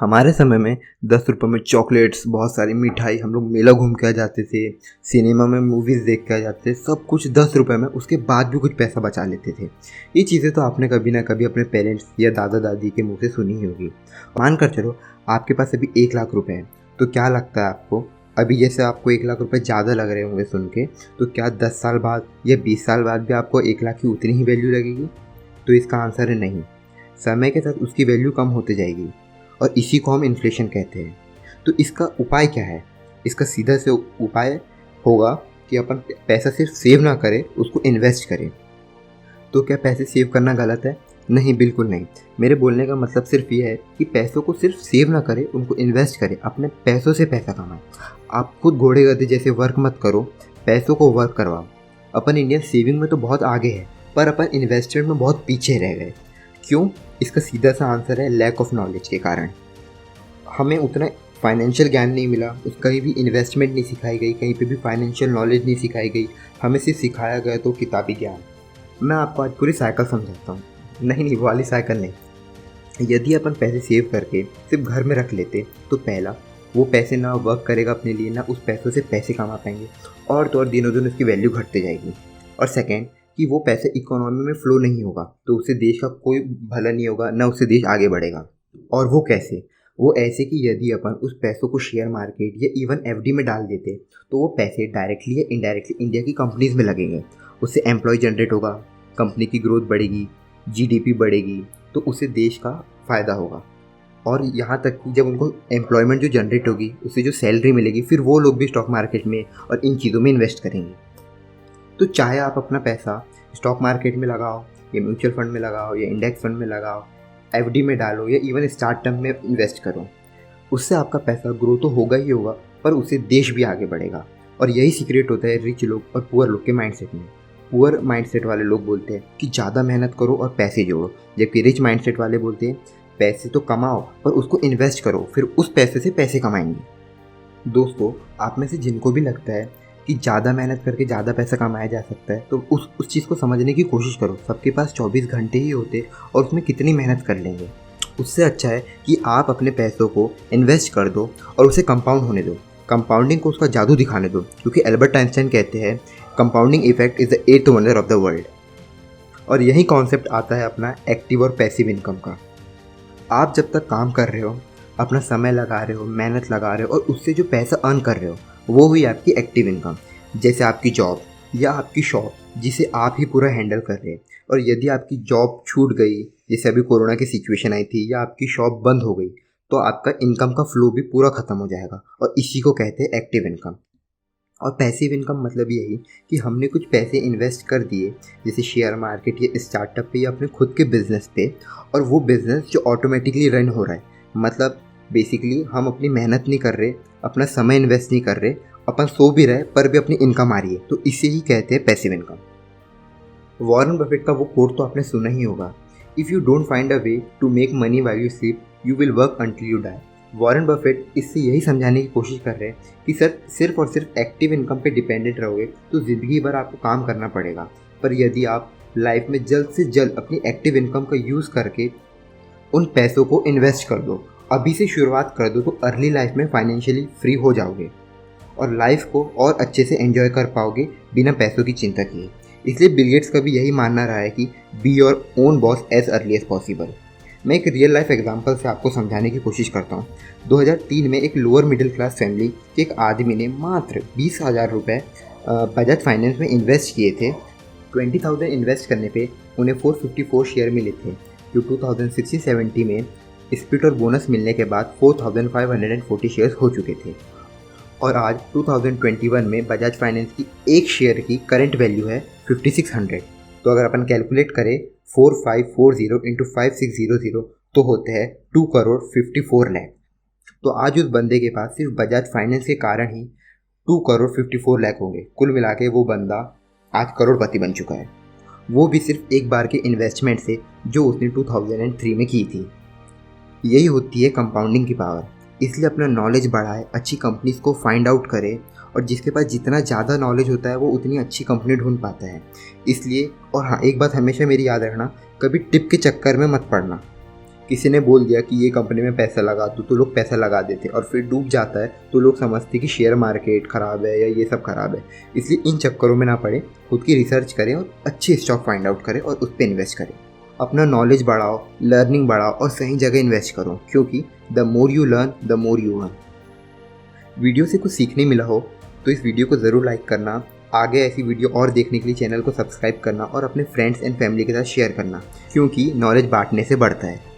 हमारे समय में 10 रुपये में चॉकलेट्स, बहुत सारी मिठाई, हम लोग मेला घूम के आ जाते थे, सिनेमा में मूवीज़ देख के आ जाते थे, सब कुछ 10 रुपये में। उसके बाद भी कुछ पैसा बचा लेते थे। ये चीज़ें तो आपने कभी ना कभी अपने पेरेंट्स या दादा दादी के मुंह से सुनी ही होगी। मान कर चलो आपके पास अभी 1 लाख रुपए हैं, तो क्या लगता है आपको? अभी जैसे आपको 1 लाख रुपए ज़्यादा लग रहे होंगे सुन के, तो क्या 10 साल बाद या 20 साल बाद भी आपको 1 लाख की उतनी ही वैल्यू लगेगी? तो इसका आंसर है नहीं। समय के साथ उसकी वैल्यू कम होती जाएगी, और इसी को हम इन्फ्लेशन कहते हैं। तो इसका उपाय क्या है? इसका सीधा से उपाय होगा कि अपन पैसा सिर्फ सेव ना करें, उसको इन्वेस्ट करें। तो क्या पैसे सेव करना गलत है? नहीं, बिल्कुल नहीं। मेरे बोलने का मतलब सिर्फ ये है कि पैसों को सिर्फ सेव ना करें, उनको इन्वेस्ट करें, अपने पैसों से पैसा कमाएं। आप खुद घोड़े गधे जैसे वर्क मत करो, पैसों को वर्क करवाओ। अपन इंडियन सेविंग में तो बहुत आगे है, पर अपन इन्वेस्टमेंट में बहुत पीछे रह गए। क्यों? इसका सीधा सा आंसर है लैक ऑफ नॉलेज के कारण। हमें उतना फाइनेंशियल ज्ञान नहीं मिला, कहीं भी इन्वेस्टमेंट नहीं सिखाई गई, कहीं पे भी फाइनेंशियल नॉलेज नहीं सिखाई गई। हमें सिर्फ सिखाया गया तो किताबी ज्ञान। मैं आपको आज पूरी साइकिल समझाता हूँ। नहीं, वो वाली साइकिल नहीं। यदि अपन पैसे सेव करके सिर्फ घर में रख लेते, तो पहला, वो पैसे ना वर्क करेगा अपने लिए, ना उस पैसों से पैसे कमा पाएंगे, और तो और दिनों दिन उसकी वैल्यू घटती जाएगी। और सेकेंड, कि वो पैसे इकोनॉमी में फ्लो नहीं होगा, तो उससे देश का कोई भला नहीं होगा, ना उससे देश आगे बढ़ेगा। और वो कैसे? वो ऐसे कि यदि अपन उस पैसों को शेयर मार्केट या इवन एफडी में डाल देते, तो वो पैसे डायरेक्टली या इनडायरेक्टली इंडिया की कंपनीज में लगेंगे। उससे एम्प्लॉय जनरेट होगा, कंपनी की ग्रोथ बढ़ेगी, जीडीपी बढ़ेगी, तो उससे देश का फ़ायदा होगा। और यहाँ तक कि जब उनको एम्प्लॉयमेंट जो जनरेट होगी, उससे जो सैलरी मिलेगी, फिर वो लोग भी स्टॉक मार्केट में और इन चीज़ों में इन्वेस्ट करेंगे। तो चाहे आप अपना पैसा स्टॉक मार्केट में लगाओ, या म्यूचुअल फंड में लगाओ, या इंडेक्स फंड में लगाओ, एफडी में डालो, या इवन स्टार्टअप में इन्वेस्ट करो, उससे आपका पैसा ग्रो तो होगा ही होगा, पर उससे देश भी आगे बढ़ेगा। और यही सीक्रेट होता है रिच लोग और पुअर लोग के माइंडसेट में। पुअर माइंडसेट वाले लोग बोलते हैं कि ज़्यादा मेहनत करो और पैसे जोड़ो, जबकि रिच माइंडसेट वाले बोलते हैं पैसे तो कमाओ पर उसको इन्वेस्ट करो, फिर उस पैसे से पैसे कमाएंगे। दोस्तों, आप में से जिनको भी लगता है कि ज़्यादा मेहनत करके ज़्यादा पैसा कमाया जा सकता है, तो उस चीज़ को समझने की कोशिश करो। सबके पास 24 घंटे ही होते, और उसमें कितनी मेहनत कर लेंगे। उससे अच्छा है कि आप अपने पैसों को इन्वेस्ट कर दो और उसे कंपाउंड होने दो, कंपाउंडिंग को उसका जादू दिखाने दो। क्योंकि एल्बर्ट आइंस्टाइन कहते हैं compounding effect is the 8th wonder of the world. और यही कॉन्सेप्ट आता है अपना एक्टिव और पैसिव इनकम का। आप जब तक काम कर रहे हो, अपना समय लगा रहे हो, मेहनत लगा रहे हो, और उससे जो पैसा अर्न कर रहे हो, वो हुई आपकी एक्टिव इनकम। जैसे आपकी जॉब या आपकी शॉप, जिसे आप ही पूरा हैंडल कर रहे हैं। और यदि आपकी जॉब छूट गई, जैसे अभी कोरोना की सिचुएशन आई थी, या आपकी शॉप बंद हो गई, तो आपका इनकम का फ्लो भी पूरा ख़त्म हो जाएगा। और इसी को कहते हैं एक्टिव इनकम। और पैसिव इनकम मतलब यही कि हमने कुछ पैसे इन्वेस्ट कर दिए, जैसे शेयर मार्केट या स्टार्टअप पे या अपने खुद के बिजनेस पे, और वो बिज़नेस जो ऑटोमेटिकली रन हो रहा है। मतलब बेसिकली हम अपनी मेहनत नहीं कर रहे, अपना समय इन्वेस्ट नहीं कर रहे, अपन सो भी रहे पर भी अपनी इनकम आ रही है, तो इसे ही कहते हैं पैसिव इनकम। वॉरेन बफेट का वो कोट तो आपने सुना ही होगा, if you don't find a way to make money while you sleep, you will work until you die. Warren Buffett इससे यही समझाने की कोशिश कर रहे हैं कि सर, सिर्फ और सिर्फ एक्टिव इनकम पे डिपेंडेंट रहोगे तो ज़िंदगी भर आपको काम करना पड़ेगा। पर यदि आप लाइफ में जल्द से जल्द अपनी एक्टिव इनकम का यूज़ करके उन पैसों को इन्वेस्ट कर दो, अभी से शुरुआत कर दो, तो अर्ली लाइफ में फाइनेंशियली फ्री हो जाओगे और लाइफ को और अच्छे से एंजॉय कर पाओगे बिना पैसों की चिंता किए। इसलिए बिल गेट्स का भी यही मानना रहा है कि be your own boss as early as possible. मैं एक रियल लाइफ एग्जांपल से आपको समझाने की कोशिश करता हूँ। 2003 में एक लोअर मिडिल क्लास फैमिली के एक आदमी ने मात्र 20,000 रुपये बजाज फाइनेंस में इन्वेस्ट किए थे। 20,000 इन्वेस्ट करने पे उन्हें 454 शेयर मिले थे, जो 2016-17 में स्प्लिट और बोनस मिलने के बाद 4,540 शेयर्स हो चुके थे। और आज 2021 में बजाज फाइनेंस की एक शेयर की करंट वैल्यू है 5600। तो अगर अपन कैलकुलेट करें 4540 इंटू 5600, तो होते हैं 2,54 लाख। तो आज उस बंदे के पास सिर्फ बजाज फाइनेंस के कारण ही 2,54 लाख होंगे। कुल मिला के वो बंदा आज करोड़पति बन चुका है, वो भी सिर्फ एक बार के इन्वेस्टमेंट से जो उसने 2003 में की थी। यही होती है कंपाउंडिंग की पावर। इसलिए अपना नॉलेज बढ़ाए, अच्छी कंपनीज को फाइंड आउट करे, और जिसके पास जितना ज़्यादा नॉलेज होता है वो उतनी अच्छी कंपनी ढूंढ पाता है। इसलिए, और हाँ, एक बात हमेशा मेरी याद रखना, कभी टिप के चक्कर में मत पड़ना, किसी ने बोल दिया कि ये कंपनी में पैसा लगा तो लोग पैसा लगा देते और फिर डूब जाता है तो लोग समझते कि शेयर मार्केट ख़राब है या ये सब ख़राब है। इसलिए इन चक्करों में ना पड़े, खुद की रिसर्च करें और अच्छे स्टॉक फाइंड आउट करें और उस पर इन्वेस्ट करें। अपना नॉलेज बढ़ाओ, लर्निंग बढ़ाओ और सही जगह इन्वेस्ट करो, क्योंकि the more you learn the more you earn. Video से कुछ सीखने मिला हो तो इस वीडियो को ज़रूर लाइक करना, आगे ऐसी वीडियो और देखने के लिए चैनल को सब्सक्राइब करना और अपने फ्रेंड्स एंड फैमिली के साथ शेयर करना, क्योंकि नॉलेज बांटने से बढ़ता है।